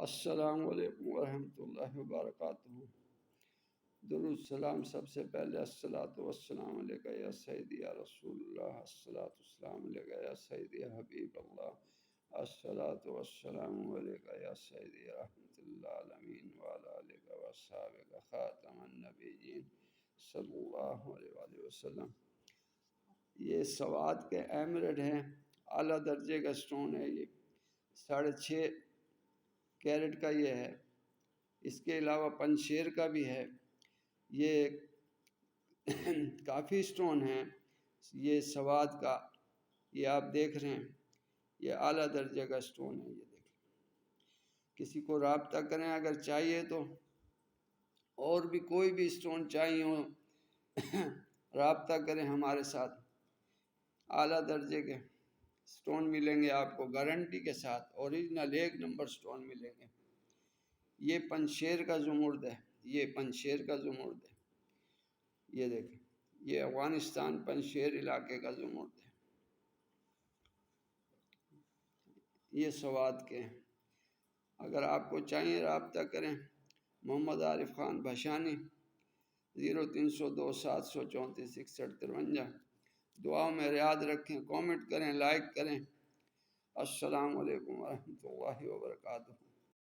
السلام علیکم ورحمۃ اللہ وبرکاتہ۔ درود سلام سب سے پہلے الصلاۃ والسلام علیک یا سیدی یا رسول اللہ، الصلاۃ والسلام علیک یا سیدی یا حبیب اللہ، الصلاۃ والسلام علیک یا سیدی یا رحمۃ للعالمین وعلی آلک و اصحابک خاتم النبیین صلی اللہ علیہ وآلہ وسلم۔ یہ سوات کے ایمریڈ ہیں، اعلیٰ درجے کا سٹون ہے۔ یہ 6.5 کیرٹ کا یہ ہے۔ اس کے علاوہ پنشیر کا بھی ہے۔ یہ کافی سٹون ہیں یہ سوات کا، یہ آپ دیکھ رہے ہیں، یہ اعلیٰ درجے کا سٹون ہے۔ یہ دیکھیں، کسی کو رابطہ کریں اگر چاہیے تو، اور بھی کوئی بھی سٹون چاہیے ہو رابطہ کریں ہمارے ساتھ۔ اعلیٰ درجے کے سٹون ملیں گے آپ کو گارنٹی کے ساتھ، اوریجنل 1 نمبر سٹون ملیں گے۔ یہ پنشیر کا زمرد ہے، یہ پنشیر کا زمرد ہے۔ یہ دیکھیں، یہ افغانستان پنشیر علاقے کا زمرد ہے۔ یہ سوات کے ہیں، اگر آپ کو چاہیے رابطہ کریں۔ محمد عارف خان بھشانی، 0302 734 6153۔ دعاؤں میں یاد رکھیں، کومنٹ کریں، لائک کریں۔ السلام علیکم ورحمۃ اللہ وبرکاتہ۔